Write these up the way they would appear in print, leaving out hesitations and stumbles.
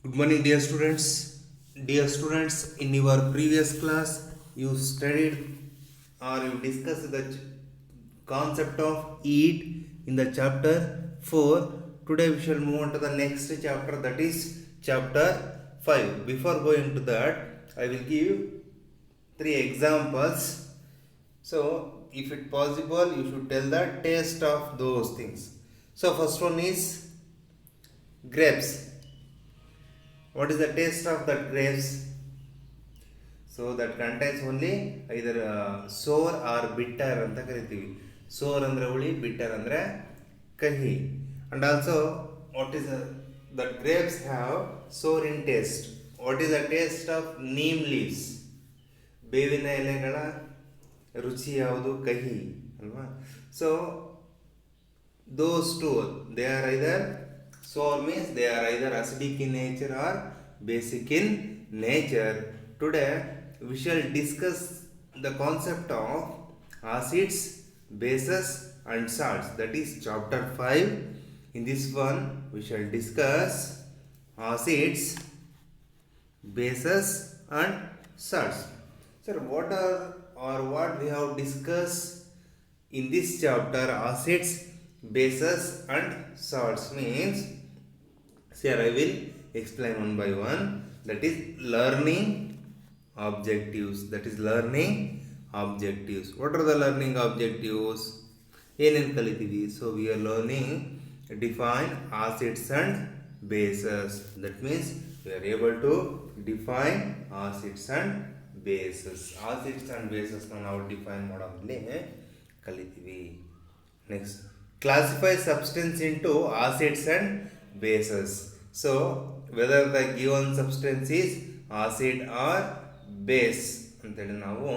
Good morning, dear students. Dear students, in your previous class, you studied or you discussed the concept of eat in the chapter 4. Today, we shall move on to the next chapter, that is chapter 5. Before going to that, I will give three examples. So, if it possible, you should tell the taste of those things. So, first one is grapes. What is the taste of that grapes? So that contains only either sour or bitter ಅಂತ ಕರಿತೀವಿ. Sour ಅಂದ್ರೆ ಹುಳಿ, bitter ಅಂದ್ರೆ ಕಹಿ. And also what is that grapes have sour in taste. What is the taste of neem leaves? ಬೇವಿನ ಎಲೆಗಳ ರುಚಿ ಯಾವುದು? ಕಹಿ ಅಲ್ವಾ? So those two, they are either sour means they are either acidic in nature or basic in nature. Today we shall discuss the concept of acids, bases and salts, that is chapter 5. In this one we shall discuss acids, bases and salts. Sir, what we have discussed in this chapter? Acids, bases and salts means, here I will explain one by one. That is learning objectives. What are the learning objectives? ಏನೇನು ಕಲಿತೀವಿ? So we are learning define acids and bases. That means we are able to define acids and bases. Acids and bases ನಾವು define ಮಾಡೋದ್ರಲ್ಲಿ ಕಲಿತೀವಿ. Next, classify substance into acids and bases. So whether the given substance is acid or base ಅಂತೇಳಿ ನಾವು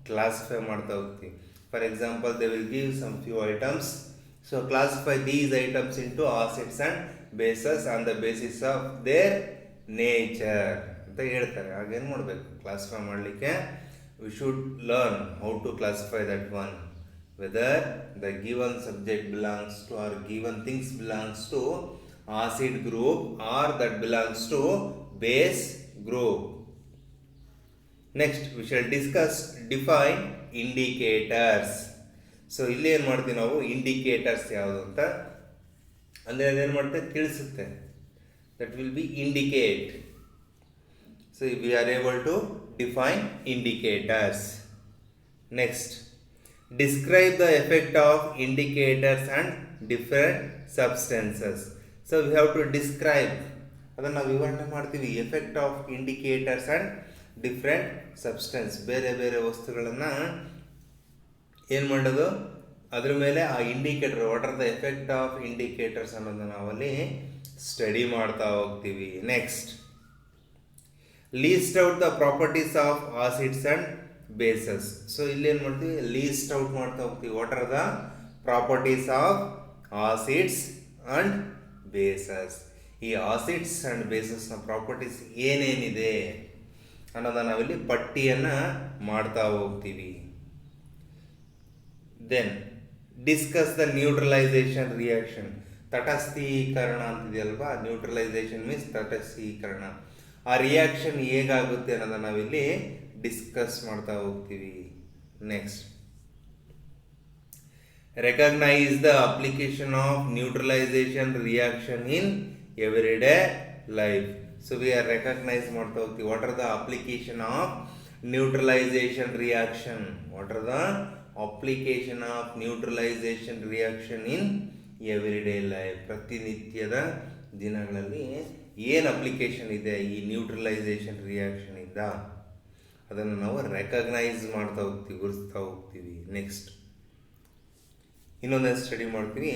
classify ಮಾಡ್ತಾ ಹೋಗ್ತೀವಿ. For example they will give some few items. So classify these items into acids and bases on the basis of their nature ಅಂತ ಹೇಳ್ತಾರೆ. ಹಾಗೇನು ಮಾಡಬೇಕು? Classify ಮಾಡಲಿಕ್ಕೆ we should learn how to classify that one, whether the given subject belongs to or given things belongs to acid group or that belongs to base group. Next we shall discuss define indicators. So ಇಲ್ಲಿ ಏನು ಮಾಡ್ತೀವಿ ನಾವು? Indicators ಯಾವುದು ಅಂತ ಅಂದರೆ ಅದೇನು ಮಾಡುತ್ತೆ? ತಿಳಿಸುತ್ತೆ. That will be indicate. So we are able to define indicators. Next, describe the effect of indicators and different substances. So we have to describe, ಅದನ್ನು ವಿವರಣೆ ಮಾಡ್ತೀವಿ. Effect of indicators and different substance, ಬೇರೆ ಬೇರೆ ವಸ್ತುಗಳನ್ನು ಏನು ಮಾಡೋದು, ಅದ್ರ ಮೇಲೆ ಆ indicator, what are the effect of indicators ಅನ್ನೋದನ್ನು ನಾವಲ್ಲಿ ಸ್ಟಡಿ ಮಾಡ್ತಾ ಹೋಗ್ತೀವಿ. Next, list out the properties of acids and bases. So ಇಲ್ಲಿ ಏನು ಮಾಡ್ತೀವಿ? ಲೀಸ್ಟ್ ಔಟ್ ಮಾಡ್ತಾ ಹೋಗ್ತೀವಿ. What are the properties of acids and bases. ಈ ಆಸಿಡ್ಸ್ ಅಂಡ್ ಬೇಸಸ್ನ ಪ್ರಾಪರ್ಟೀಸ್ ಏನೇನಿದೆ ಅನ್ನೋದನ್ನ ನಾವಿಲ್ಲಿ ಪಟ್ಟಿಯನ್ನು ಮಾಡ್ತಾ ಹೋಗ್ತೀವಿ. Then discuss the neutralisation reaction. ತಟಸ್ಥೀಕರಣ ಅಂತಿದೆಯಲ್ವಾ? ನ್ಯೂಟ್ರಲೈಸೇಷನ್ ಮೀನ್ಸ್ ತಟಸ್ಥೀಕರಣ. ಆ ರಿಯಾಕ್ಷನ್ ಹೇಗಾಗುತ್ತೆ ಅನ್ನೋದನ್ನ ನಾವಿಲ್ಲಿ ಡಿಸ್ಕಸ್ ಮಾಡ್ತಾ ಹೋಗ್ತೀವಿ. Next, recognise the application of neutralisation reaction in everyday life. So we are recognise ಮಾಡ್ತಾ ಹೋಗ್ತೀವಿ. What are the application of neutralisation reaction? What are the application of neutralisation reaction in everyday life? ಪ್ರತಿನಿತ್ಯದ ದಿನಗಳಲ್ಲಿ ಏನು application ಇದೆ ಈ neutralisation reaction ಇಂದ, ಅದನ್ನು ನಾವು ರೆಕಗ್ನೈಸ್ ಮಾಡ್ತಾ ಹೋಗ್ತೀವಿ, ಗುರುತಿಸ್ತಾ ಹೋಗ್ತೀವಿ. ನೆಕ್ಸ್ಟ್, ಇನ್ನೊಂದು ಸ್ಟಡಿ ಮಾಡ್ತೀವಿ.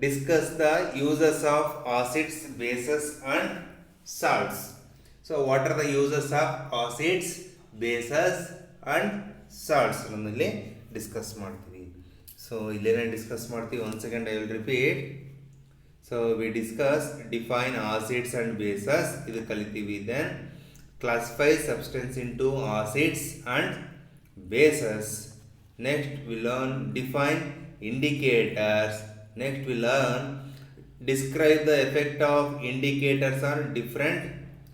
Discuss the uses of acids, bases and salts. So what are the uses of acids, bases and salts ಅನ್ನೋದಲ್ಲಿ ಡಿಸ್ಕಸ್ ಮಾಡ್ತೀವಿ. ಸೊ ಇಲ್ಲೇನೇ ಡಿಸ್ಕಸ್ ಮಾಡ್ತೀವಿ. One second I will repeat. So we discuss define acids and bases, ಇದು ಕಲಿತೀವಿ. Then classify substance into acids and bases. Next we learn define indicators. Next we learn describe the effect of indicators on different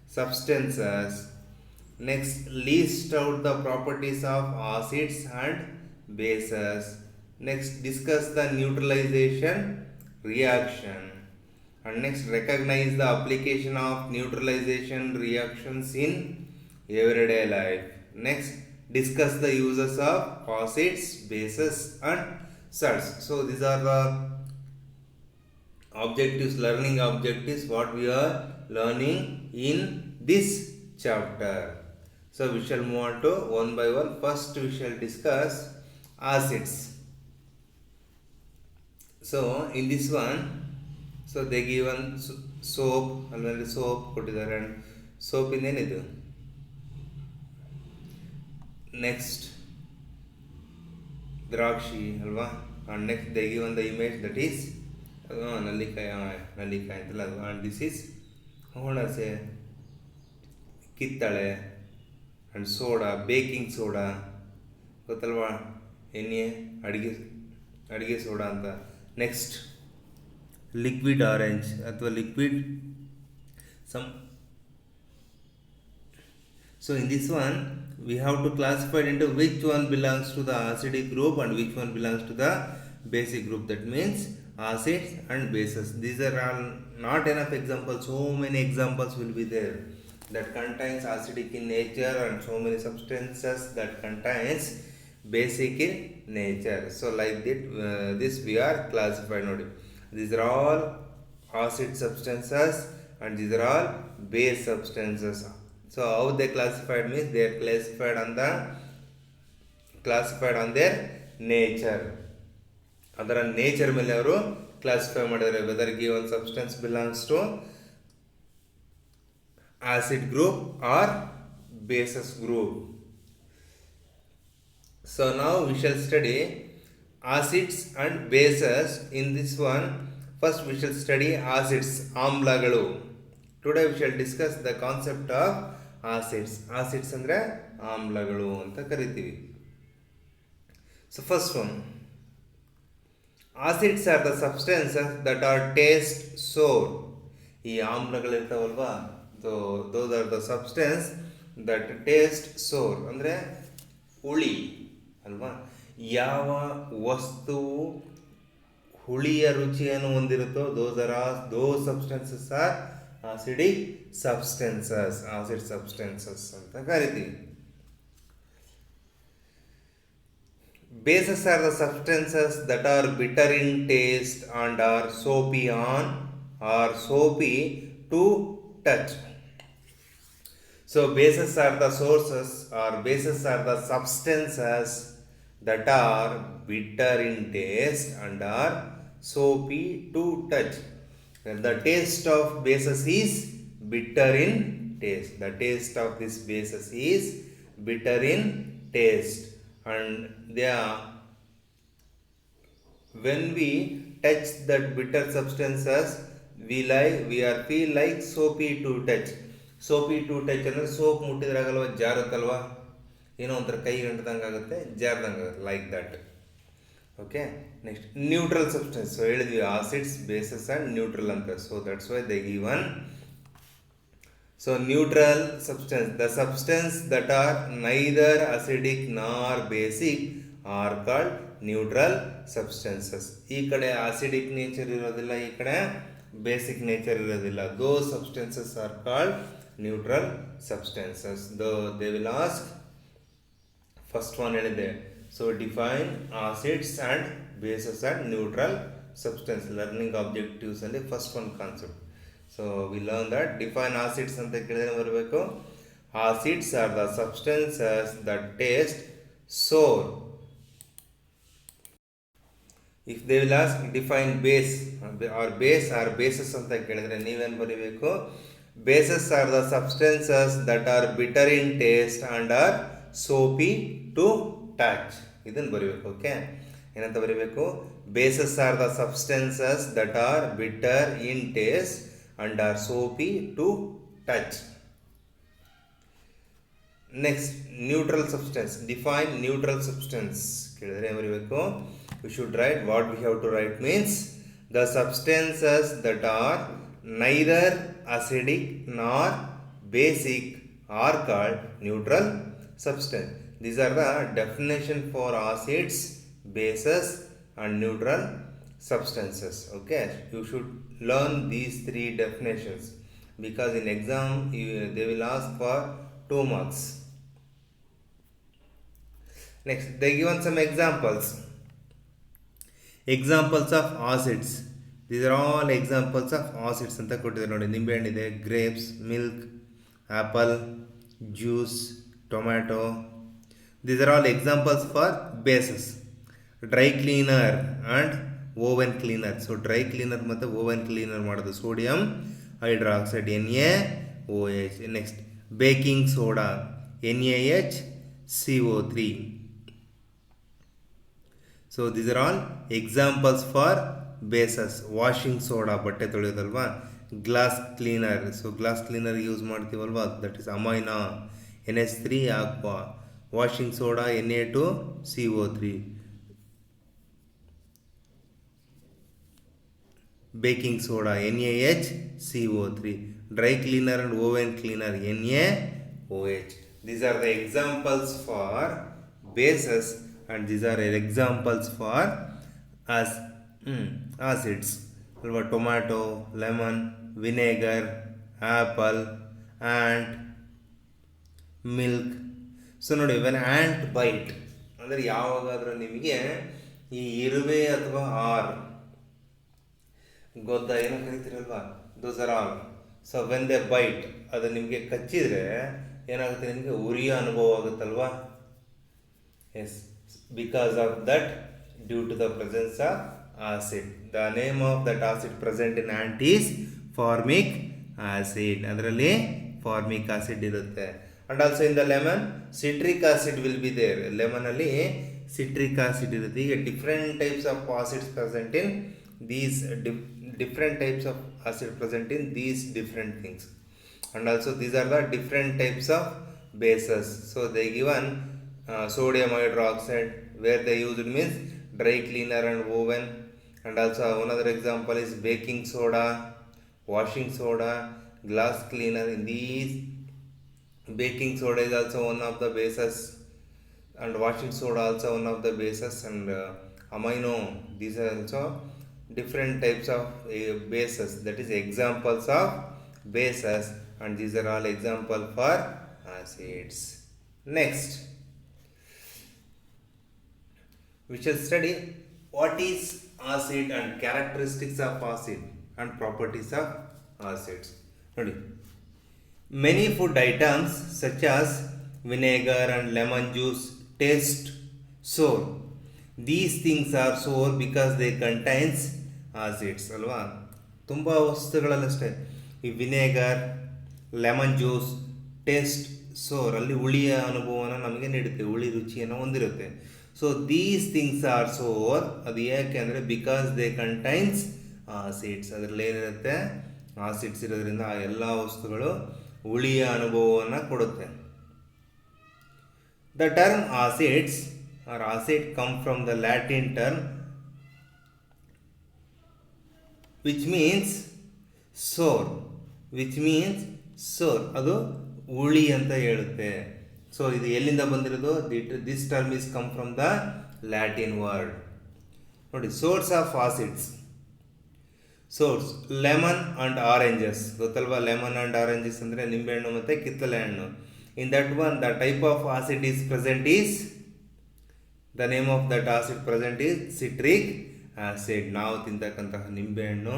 substances. Next, list out the properties of acids and bases. Next, discuss the neutralization reaction. And next, recognize the application of neutralization reactions in everyday life. Next, discuss the uses of acids, bases and salts. So these are the objectives, learning objectives what we are learning in this chapter. So we shall move on to one by one. First we shall discuss acids. So in this one, so they given soap, already soap ಕೊಟ್ಟಿದ್ದಾರೆ, and soap ಇನ್ನೇನಿದು. Next ದ್ರಾಕ್ಷಿ ಅಲ್ವಾ, and next they given the image that is ನಲ್ಲಿಕಾಯಿ ಅಂತಲ್ಲ ಅದು, and this is ಹುಣಸೆ, ಕಿತ್ತಳೆ and soda, baking soda ಗೊತ್ತಲ್ವಾ, ಎಣ್ಣೆ ಅಡುಗೆ ಸೋಡಾ ಅಂತ. ನೆಕ್ಸ್ಟ್ ಲಿಕ್ವಿಡ್ ಆರೆಂಜ್ ಅಥವಾ liquid some. So in this one we have to classify into which one belongs to the acidic group and which one belongs to the basic group. That means acids and bases. These are all not enough examples. So many examples will be there that contains acidic in nature and so many substances that contains basic in nature. So like that, this we are classified. These are all acid substances and these are all base substances. So how they classified means they are classified on their nature. ಅದರ nature ಮೇಲೆ ಅವರು classify ಮಾಡಿದ್ದಾರೆ, whether given substance belongs to acid group or bases group. So ನಾವು we shall study acids and bases. In this one first we shall study acids, ಆಮ್ಲಗಳು. Today we shall discuss the concept of acids. Acids ಅಂದರೆ ಆಮ್ಲಗಳು ಅಂತ ಕರಿತೀವಿ. So first one, acids are the substances that are taste sour. ಈ ಆಮ್ಲಗಳಿರ್ತಾವಲ್ವಾ, those are the substance that taste sour ಅಂದರೆ ಹುಳಿ ಅಲ್ವಾ. ಯಾವ ವಸ್ತುವು ಹುಳಿಯ ರುಚಿಯನ್ನು ಹೊಂದಿರುತ್ತೋ those substances are acidic substances, acid substances ಅಂತ ಕರಿತೀವಿ. Bases are the substances that are bitter in taste and are soapy to touch. So bases are the sources, or bases are the substances that are bitter in taste and are soapy to touch. The taste of bases is bitter in taste. The taste of this bases is bitter in taste. And they are, when we touch that bitter substances, we feel like soapy to touch. Soapy to touch ಅಂದರೆ soap ಮುಟ್ಟಿದ್ರಾಗಲ್ವ, ಜಾರುತ್ತಲ್ವ, ಏನೋ ಒಂಥರ ಕೈ ಗಂಟದಂಗೆ ಆಗುತ್ತೆ, ಜಾರ್ದಂಗೆ ಆಗುತ್ತೆ, like that. Okay. Next neutral substance. So ಹೇಳಿದ್ವಿ acids, basis and neutral ಅಂತ. So that's why they given. So neutral substance, the substance that are neither acidic nor basic are called neutral substances. ಈ ಕಡೆ acidic nature ಇರೋದಿಲ್ಲ, ಈ ಕಡೆ basic nature ಇರೋದಿಲ್ಲ. Those substances are called neutral substances. Though they will ask, first one ಹೇಳಿದೆ. So define acids and bases and neutral substance. Learning objectives ಅಲ್ಲಿ first one concept. So we learn that define acids ಅಂತ ಕೇಳಿದ್ರೆ ಬರಬೇಕು. Acids are the substances that taste sour. If they will ask define base or base or bases ಅಂತ ಕೇಳಿದ್ರೆ ನೀವೇನು ಬರೀಬೇಕು? Bases are the substances that are bitter in taste and are soapy to touch. ಇದನ್ನು ಬರೀಬೇಕು. Okay, ಏನಂತ ಬರೀಬೇಕು? Bases are the substances that are bitter in taste and are soapy to touch. Next, neutral substance. Define neutral substance. ಕೇಳಿದ್ರೆ ಏನು ಬರೀಬೇಕು? We should write what we have to write means the substances that are neither acidic nor basic are called neutral substance. These are the definition for acids, bases and neutral substances. Okay, you should learn these three definitions because in exam they will ask for 2 marks. Next, they given some examples. Examples of acids. These are all examples of acids ಅಂತ ಕೊಟ್ಟಿದ್ದಾರೆ ನೋಡಿ. ನಿಂಬೆ ಹಣ್ಣಿದೆ, grapes, milk, apple, juice, tomato. These are all examples for bases. Dry cleaner and oven cleaner. So dry cleaner ಮತ್ತು oven cleaner ಮಾಡೋದು sodium hydroxide NaOH. Next, baking soda NaHCO3. So these are all examples for bases. Washing soda ಬಟ್ಟೆ ತೊಳೆಯೋದಲ್ವಾ. Glass cleaner, so glass cleaner use ಮಾಡ್ತೀವಲ್ವಾ, that is ammonia NH3 aqua. Washing soda Na2CO3. Baking soda NaHCO3. Dry cleaner and oven cleaner NaOH. These are the examples for bases and these are examples for acids. Tomato, lemon, vinegar, apple, ant, milk. So ನೋಡಿ, when ant bite ಅಂದರೆ ಯಾವಾಗಾದರೂ ನಿಮಗೆ ಈ ಇರುವೆ ಅಥವಾ or ಗೊದ್ದ ಏನೋ ಕರಿತೀರಲ್ವಾ, those are all. So when they bite, ಅದು ನಿಮಗೆ ಕಚ್ಚಿದರೆ ಏನಾಗುತ್ತೆ, ನಿಮಗೆ ಉರಿಯ ಅನುಭವ ಆಗುತ್ತಲ್ವಾ. Yes, because of that, due to the presence of acid. The name of that acid present in ant is formic acid. ಅದರಲ್ಲಿ formic acid ಇರುತ್ತೆ. And also in the lemon, citric acid will be there. Lemon ಅಲ್ಲಿ citric acid ಇರುತ್ತೆ. ಈಗ different types of acids present in these different types of acid present in these different things. And also these are the different types of bases. So they given sodium hydroxide, where they used means dry cleaner and oven. And also another example is baking soda, washing soda, glass cleaner. In these, baking soda is also one of the bases and washing soda also one of the bases, and amino, these are also different types of bases, that is examples of bases, and these are all example for acids. Next, we shall study what is acid and characteristics of acid and properties of acids. ನೋಡಿ, many food items such as vinegar and lemon juice taste sour. These things are sour because they contains acids ಅಲ್ವಾ. ತುಂಬ ವಸ್ತುಗಳಲ್ಲಷ್ಟೇ ಈ vinegar, lemon juice taste ಸೋರ್, ಅಲ್ಲಿ ಹುಳಿಯ ಅನುಭವನ ನಮಗೆ ನೀಡುತ್ತೆ, ಹುಳಿ ರುಚಿಯನ್ನು ಹೊಂದಿರುತ್ತೆ. ಸೊ ದೀಸ್ ಥಿಂಗ್ಸ್ ಆರ್ ಸೋರ್, ಅದು ಯಾಕೆ ಅಂದರೆ ಬಿಕಾಸ್ ದೇ ಕಂಟೈನ್ಸ್ ಆಸಿಡ್ಸ್. ಅದರಲ್ಲಿ ಏನಿರುತ್ತೆ, ಆಸಿಡ್ಸ್ ಇರೋದ್ರಿಂದ ಆ ಎಲ್ಲ ವಸ್ತುಗಳು ಹುಳಿಯ ಅನುಭವವನ್ನು ಕೊಡುತ್ತೆ. The term acids or acid come from the Latin term which means sour, ಅದು ಹುಳಿ ಅಂತ ಹೇಳುತ್ತೆ. ಸೊ ಇದು ಎಲ್ಲಿಂದ ಬಂದಿರೋದು, this term is come from the Latin word. ನೋಡಿ, source of acids. Source lemon and oranges, ಗೊತ್ತಲ್ವಾ, ಲೆಮನ್ ಅಂಡ್ ಆರೆಂಜಸ್ ಅಂದರೆ ನಿಂಬೆಹಣ್ಣು ಮತ್ತು ಕಿತ್ತಳೆ ಹಣ್ಣು. In that one the type of acid is present is, the name of that acid present is citric acid. ನಾವು ತಿಂತಕ್ಕಂತಹ ನಿಂಬೆಹಣ್ಣು,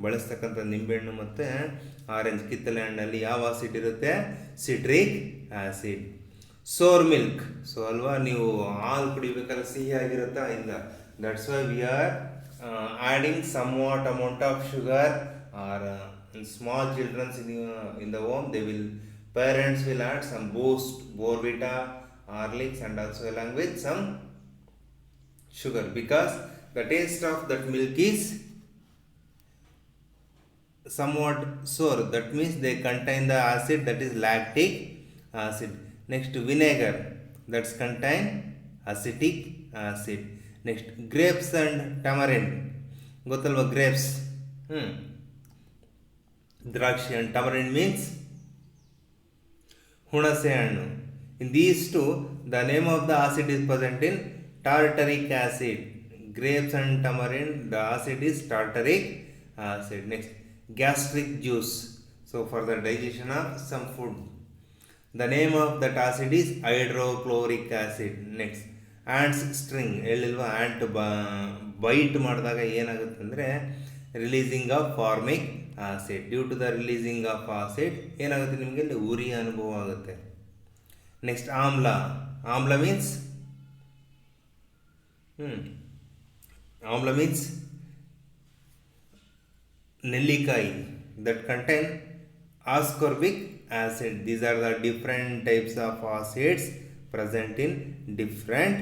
ಬಳಸ್ತಕ್ಕಂಥ ನಿಂಬೆಹಣ್ಣು ಮತ್ತು ಆರೆಂಜ್, ಕಿತ್ತಳೆ ಹಣ್ಣಲ್ಲಿ ಯಾವ ಆಸಿಡ್ ಇರುತ್ತೆ, ಸಿಟ್ರಿಕ್ ಆಸಿಡ್. ಸೋರ್ ಮಿಲ್ಕ್, ಸೊ ಅಲ್ವಾ, ನೀವು ಹಾಲು ಕುಡಿಬೇಕಾದ್ರೆ ಸಿಹಿ ಆಗಿರುತ್ತಾ, ಇಲ್ಲ, that's why we are adding somewhat amount of sugar, or in small children in the home, parents will add some boost, Bournvita, Horlicks, and also along with some sugar, because the taste of that milk is somewhat sour. That means they contain the acid, that is lactic acid. Next, vinegar, that's contain acetic acid. Next, grapes and tamarind, ಗೊತ್ತಲ್ವಾ, grapes, ದ್ರಾಕ್ಷಿ, and tamarind means ಹುಣಸೆ ಹಣ್ಣು. In these two, the name of the acid is present in tartaric acid. Grapes and tamarind, the acid is tartaric acid. Next, gastric juice. So for the digestion of some food, the name of that acid is hydrochloric acid. Next, ants string. ಹೇಳಿಲ್ವಾ, ant bite ಮಾಡಿದಾಗ ಏನಾಗುತ್ತೆ ಅಂದರೆ releasing of formic acid. Due to the releasing of acid ಏನಾಗುತ್ತೆ, ನಿಮಗೆ ಇಲ್ಲಿ ಉರಿ ಅನುಭವ ಆಗುತ್ತೆ. ನೆಕ್ಸ್ಟ್, ಆಮ್ಲ. ಆಮ್ಲ ಮೀನ್ಸ್ ಆಮ್ಲ ಮೀನ್ಸ್ ನೆಲ್ಲಿಕಾಯಿ that contain ascorbic acid. These are the different types of acids present in different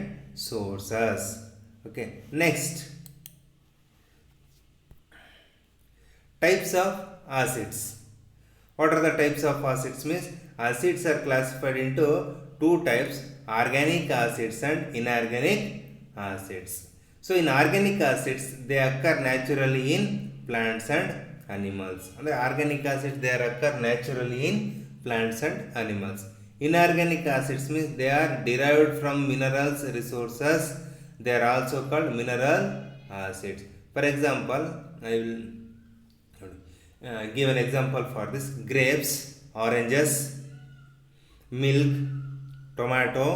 sources. Okay, next, types of acids. What are the types of acids? Means acids are classified into two types, organic acids and inorganic acids. So in organic acids, they occur naturally in plants and animals. And the organic acids, they occur naturally in plants and animals. Inorganic acids means they are derived from minerals resources. They are also called mineral acids. For example, I will give an example for this. Grapes, oranges, milk, tomato,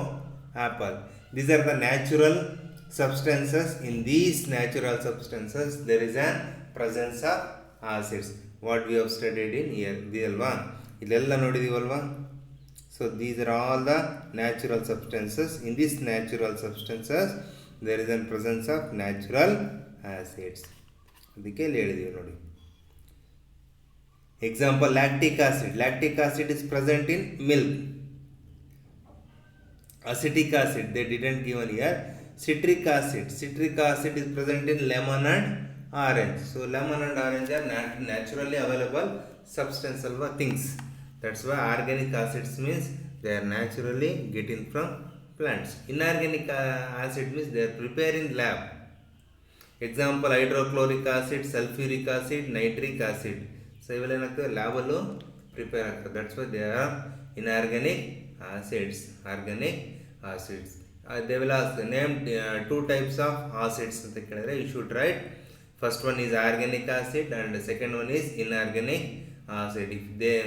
apple. These are the natural substances. In these natural substances, there is a presence of acids. What we have studied in here, ಇದಲ್ವಾ, ಇಲ್ಲೆಲ್ಲ ನೋಡಿದೀವಲ್ವಾ. So these are all the natural substances. In these natural substances, there is a presence of natural acids. ಅದಕ್ಕೆ ಇಲ್ಲಿ ಹೇಳಿದೀವಿ ನೋಡಿ. Example, lactic acid. Lactic acid is present in milk. Acetic acid, they didn't given here. Citric acid. Citric acid is present in lemon and orange. So lemon and orange are naturally available substance alva things. That's why organic acids means they are naturally getting from plants. Inorganic acid means they are prepared in lab. Example, hydrochloric acid, sulfuric acid, nitric acid. So ಇವೆಲ್ಲ ಏನಾಗ್ತದೆ, ಲ್ಯಾಬಲ್ಲೂ prepare ಆಗ್ತದೆ. That's why they are inorganic acids. Organic acids, they will ask name two types of acids ಅಂತ ಕೇಳಿದ್ರೆ you should write first one is organic acid and second one is inorganic acid. If they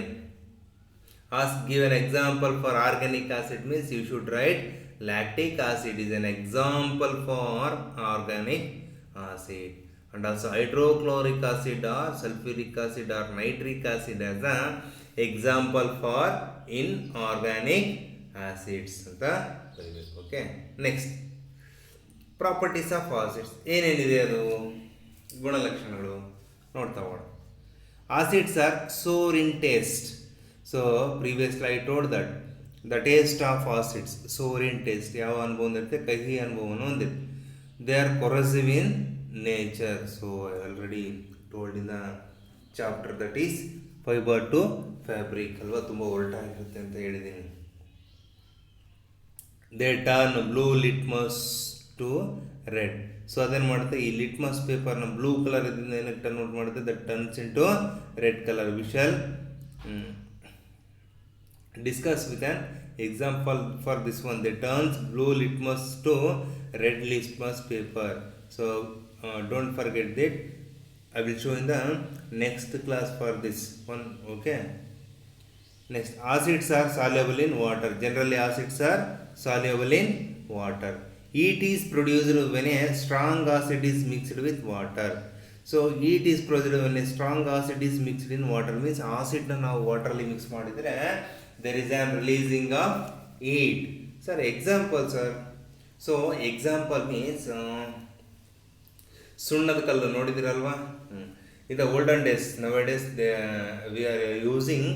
ask give an example for organic acid means you should write lactic acid is an example for organic acid. And also hydrochloric acid or sulfuric acid or nitric acid as a example for inorganic acids ಅಂತ ಬರೀಬೇಕು. Okay, next, properties of acids. ಏನೇನಿದೆ ಅದು ಗುಣಲಕ್ಷಣಗಳು ನೋಡ್ತಾ ಹೋಗೋಣ. Acids are sour in taste. So previously I told that the taste of acids sour in taste. ಯಾವ ಅನುಭವ ಹೊಂದಿರುತ್ತೆ, ಕಹಿ ಅನುಭವವನ್ನು ಹೊಂದಿರುತ್ತೆ. They are corrosive in nature. So I already told in the chapter that is fiber to fabric ಅಲ್ವಾ, ತುಂಬ ಹೊರಟಾಗಿರುತ್ತೆ ಅಂತ ಹೇಳಿದ್ದೀನಿ. They turn blue litmus to red. So ಅದೇನು ಮಾಡುತ್ತೆ, ಈ ಲಿಟ್ಮಸ್ ಪೇಪರ್ನ ಬ್ಲೂ ಕಲರ್ ಇದರಿಂದ ಏನಕ್ಕೆ ಟರ್ನ್ ಔಟ್ ಮಾಡುತ್ತೆ, that turns into red colour. We shall discuss with an example for this one. They turns blue litmus to red litmus paper. So don't forget that. I will show in the next class for this one. Okay, next, acids are soluble in water. Generally acids are soluble in water. Heat is produced when a strong acid is mixed with water. So heat is produced when a strong acid is mixed in water. Means acid na ನಾವು water ಅಲ್ಲಿ mix ಮಾಡಿದ್ರೆ there is a releasing of heat. Sir, example sir. So example means ಸುಣ್ಣದ ಕಲ್ಲು ನೋಡಿದಿರಲ್ವಾ. In the olden days, nowadays we are using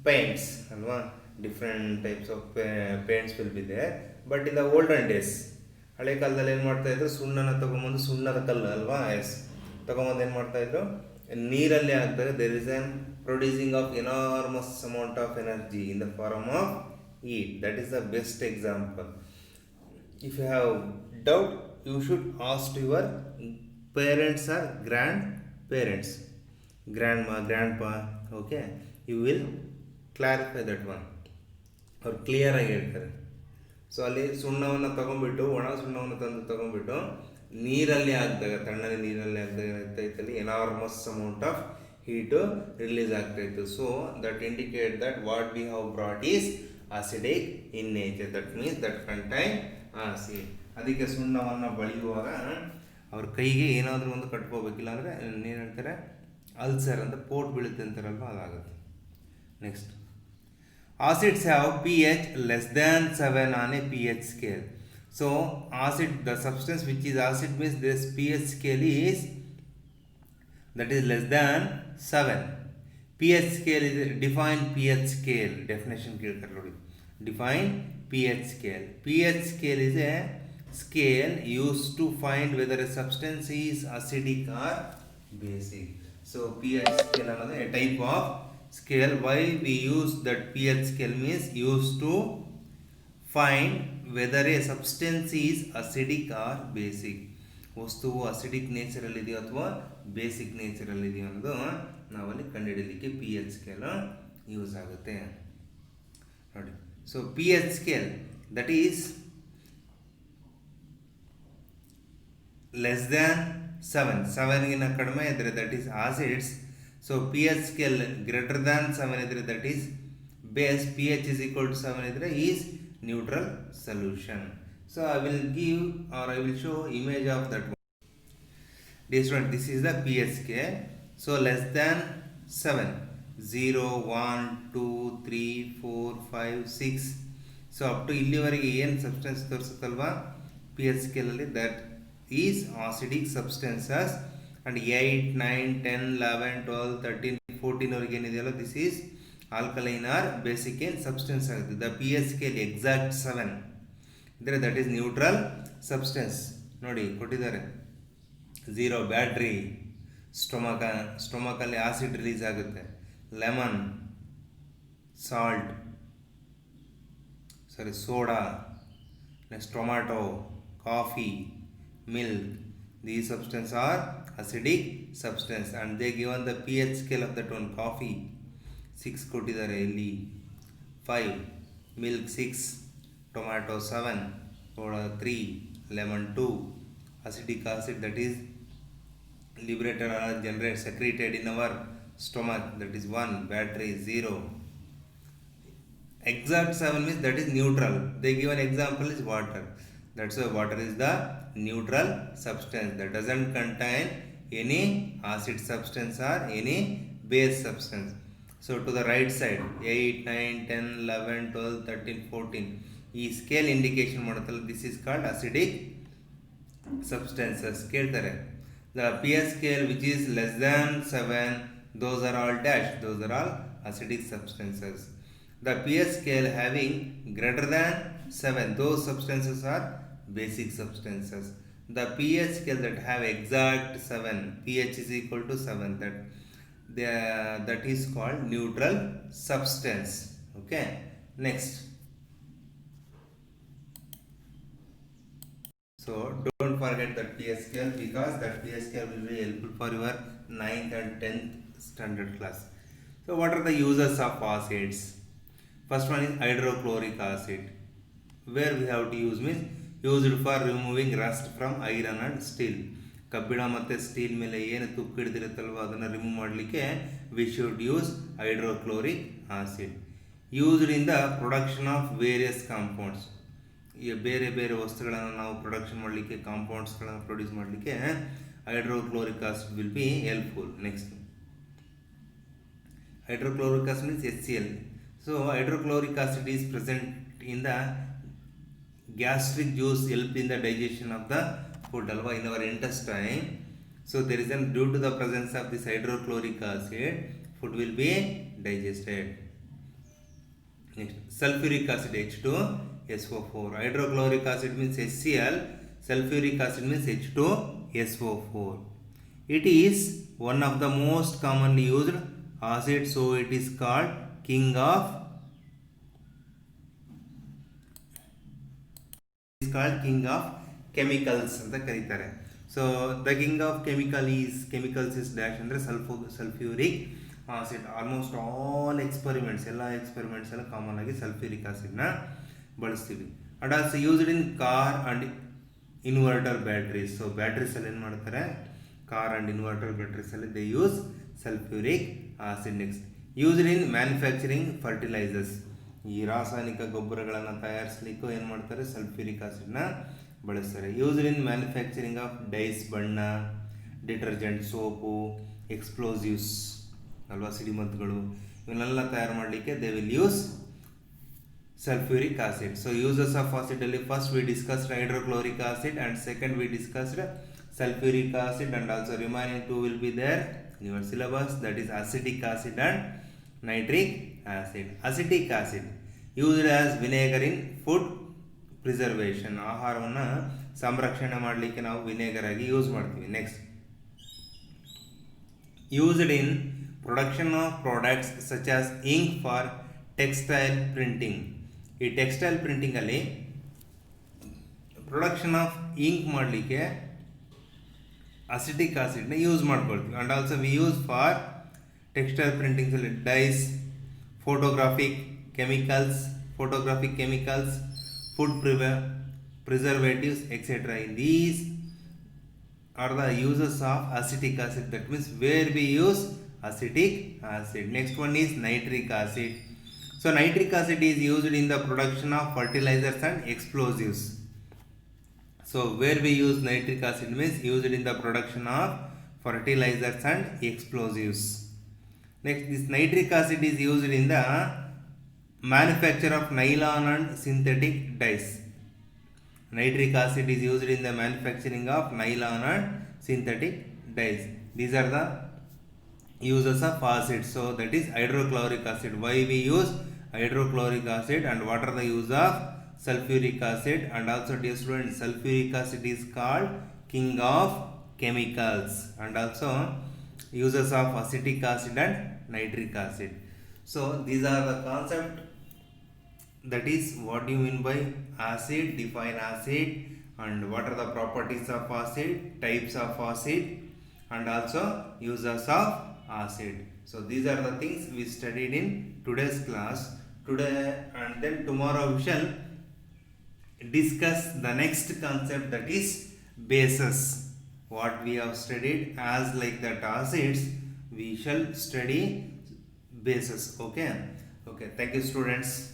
paints ಅಲ್ವಾ. Different types of paints will be there. But in the olden days, ಹಳೆ ಕಾಲದಲ್ಲಿ ಏನು ಮಾಡ್ತಾಯಿದ್ರು, ಸುಣ್ಣನ ತೊಗೊಂಬಂದು, ಸುಣ್ಣದ ಕಲ್ಲು ಅಲ್ವಾ, ಎಸ್, ತೊಗೊಂಬಂದು ಏನು ಮಾಡ್ತಾಯಿದ್ರು, ನೀರಲ್ಲಿ ಹಾಕ್ತಾರೆ. There is an producing of enormous amount of energy in the form of heat. That is the best example. If you have doubt, you should ask your parents or grandparents, grandma, grandpa. Okay, you will clarify that one. ಅವ್ರು ಕ್ಲಿಯರಾಗಿ ಹೇಳ್ತಾರೆ. So ಅಲ್ಲಿ ಸುಣ್ಣವನ್ನು ತೊಗೊಂಡ್ಬಿಟ್ಟು, ಒಣ ಸುಣ್ಣವನ್ನು ತೊಗೊಂಡ್ಬಿಟ್ಟು ನೀರಲ್ಲಿ ಹಾಕಿದಾಗ, ತಣ್ಣನೆ ನೀರಲ್ಲಿ ಹಾಕಿದಾಗ ಏನಾಗ್ತಾಯಿತ್ತಲ್ಲಿ enormous amount of heat release ಆಗ್ತಾಯಿತ್ತು. So that indicate that what we have brought is acidic in nature, that means that contain acid. ಅದಕ್ಕೆ ಸುಣ್ಣವನ್ನು ಬಳಿಯುವಾಗ ಅವ್ರ ಕೈಗೆ ಏನಾದರೂ ಒಂದು ಕಟ್ಕೋಬೇಕಿಲ್ಲ ಅಂದರೆ ಏನು ಹೇಳ್ತಾರೆ, ಅಲ್ಸರ್ ಅಂತ ಪೋಟ್ ಬೀಳುತ್ತೆ ಅಂತಾರಲ್ವ, ಅದಾಗುತ್ತೆ. Next, acids have pH less than 7 on a pH scale. So acid, the substance which is acid means this pH scale is that is less than 7. pH scale is define pH scale definition ಕೇಳ್ತಾರೆ ನೋಡಿ. define pH scale. pH scale is a scale used to find whether a substance is acidic or basic. So pH scale ಅನ್ನೋದು a type of scale. Why we use that pH scale means used to find whether a substance is acidic or basic. ವಸ್ತುವು acidic ನೇಚರಲ್ಲಿದೆಯೋ ಅಥವಾ basic ನೇಚರಲ್ಲಿದೆಯೋ ಅನ್ನೋದು ನಾವಲ್ಲಿ ಕಂಡುಹಿಡಲಿಕ್ಕೆ P H scale use ಆಗುತ್ತೆ ನೋಡಿ. So P H scale that is less than 7ಗಿನ ಕಡಿಮೆ ಇದ್ದರೆ that is acids. So P H scale greater than 7 ಇದ್ದರೆ that is base. P H is equal to 7 ಇದ್ದರೆ is neutral solution. So I will give or I will show image of that one. Dear student, this is the pH scale. So less than 7, 0, 1, 2, 3, 4, 5, 6. So up to ಇಲ್ಲಿವರೆಗೆ ಏನು substance ತೋರಿಸುತ್ತಲ್ವಾ P H ಸ್ಕೇಲಲ್ಲಿ, that is acidic substances. And 8, 9, 10, 11, 12, 13, 14 ವರೆಗೆ ಏನಿದೆಯಲ್ಲ this is alkaline or basic ಏನು substance ಆಗುತ್ತೆ. The P H scale exact 7 ಇದ್ದರೆ that is neutral substance. ನೋಡಿ ಕೊಟ್ಟಿದ್ದಾರೆ 0 ಬ್ಯಾಟ್ರಿ, ಸ್ಟೊಮಕಲ್ಲಿ ಆಸಿಡ್ ರಿಲೀಸ್ ಆಗುತ್ತೆ. Lemon, salt, soda, next tomato, coffee, milk. These substances are acidic substance and they given the pH scale of that one. Coffee 6 ಕೊಟ್ಟಿದ್ದಾರೆ ಇಲ್ಲಿ, 5, milk 6, tomato 7, soda 3, lemon 2. Acidic acid that is liberated or generated secreted in our stomach, that is 1. Battery 0. Exact 7 means that is neutral. They give an example is water. That's why water is the neutral substance that doesn't contain any acid substance or any base substance. So to the right side 8, 9, 10, 11, 12, 13, 14 ಈ scale indication ಮಾಡುತ್ತಲ್ಲ, this is called acidic substances. ಕೇಳ್ತಾರೆ the P H scale which is less than 7, those are all dash, those are all acidic substances. The pH scale having greater than 7, those substances are basic substances. The pH scale that have exact 7, pH is equal to 7, that is called neutral substance. Okay, next. So don't forget that pH scale, because that pH scale will be helpful for your 9th and 10th standard class. So what are the uses of acids? First one is hydrochloric acid. Where we have to use means used for removing rust from iron and steel. ಕಬ್ಬಿಣ ಮತ್ತು steel ಮೇಲೆ ಏನು ತುಕ್ಕು ಹಿಡಿದಿರುತ್ತಲ್ವ ಅದನ್ನು remove ಮಾಡಲಿಕ್ಕೆ we should use hydrochloric acid. Used in the production of various compounds. ಈ ಬೇರೆ ಬೇರೆ ವಸ್ತುಗಳನ್ನು ನಾವು ಪ್ರೊಡಕ್ಷನ್ ಮಾಡಲಿಕ್ಕೆ, ಕಾಂಪೌಂಡ್ಸ್ಗಳನ್ನು ಪ್ರೊಡ್ಯೂಸ್ ಮಾಡಲಿಕ್ಕೆ hydrochloric acid will be helpful. Next, hydrochloric acid means HCl. So hydrochloric acid is present in the gastric juice, help in the digestion of the food alva in our intestine. So there is an due to the presence of this hydrochloric acid, food will be digested. Next, sulfuric acid H2SO4. Hydrochloric acid means HCl, sulfuric acid means H2SO4. It is one of the most commonly used acid, so it is called king of chemicals ಅಂತ ಕರೀತಾರೆ. So the king of chemicals is dash ಅಂದರೆ sulphuric acid almost all experiments ಎಲ್ಲ common ಆಗಿ sulphuric ಆಸಿಡ್ನ ಬಳಸ್ತೀವಿ. And also used in car and inverter batteries. So ಬ್ಯಾಟ್ರೀಸಲ್ಲಿ ಏನು ಮಾಡ್ತಾರೆ, ಕಾರ್ ಆ್ಯಂಡ್ ಇನ್ವರ್ಟರ್ ಬ್ಯಾಟ್ರೀಸಲ್ಲಿ they use sulphuric acid. Next used in manufacturing fertilisers. ಈ ರಾಸಾಯನಿಕ ಗೊಬ್ಬರಗಳನ್ನು ತಯಾರಿಸಲಿಕ್ಕೂ ಏನು ಮಾಡ್ತಾರೆ, ಸಲ್ಫ್ಯೂರಿಕ್ ಆಸಿಡ್ನ ಬಳಸ್ತಾರೆ. Used in manufacturing of dyes, ಬಣ್ಣ, ಡಿಟರ್ಜೆಂಟ್, ಸೋಪು, ಎಕ್ಸ್ಪ್ಲೋಸಿವ್ಸ್ ಅಲ್ವಾ, ಸಿಡಿಮದ್ದುಗಳು, ಇವನ್ನೆಲ್ಲ ತಯಾರು ಮಾಡಲಿಕ್ಕೆ they will use sulfuric acid. So uses of acid ಅಲ್ಲಿ first we discussed hydrochloric acid and second we discussed sulfuric acid, and also remaining two will be there in your syllabus, that is acetic acid and nitric acid. Acetic acid used as vinegar in food preservation. ಆಹಾರವನ್ನು ಸಂರಕ್ಷಣೆ ಮಾಡಲಿಕ್ಕೆ ನಾವು vinegar ಆಗಿ use ಮಾಡ್ತೀವಿ. Next used in production of products such as ink for textile printing. ಈ textile ಪ್ರಿಂಟಿಂಗಲ್ಲಿ production of ink ಮಾಡಲಿಕ್ಕೆ acetic ಆಸಿಡ್ನ ಯೂಸ್ ಮಾಡ್ಕೊಳ್ತೀವಿ. And also we use for textile ಪ್ರಿಂಟಿಂಗ್ಸಲ್ಲಿ dyes, photographic chemicals, food preservatives etcetera. In these are the uses of acetic acid. That means where we use acetic acid. Next one is nitric acid. So nitric acid is used in the production of fertilizers and explosives. So where we use nitric acid means used in the production of fertilizers and explosives. Next, this nitric acid is used in the manufacture of nylon and synthetic dyes. Nitric acid is used in the manufacturing of nylon and synthetic dyes. These are the uses of acid. So that is hydrochloric acid. Why we use hydrochloric acid and what are the use of sulfuric acid? And also dear students, sulfuric acid is called king of chemicals. And also uses of acetic acid and nitric acid. So these are the concept. That is what do you mean by acid, define acid, and what are the properties of acid, types of acid, and also uses of acid. So these are the things we studied in today's class. Today and then tomorrow we shall discuss the next concept, that is bases. What we have studied as like that acids, we shall study bases. Okay, thank you students.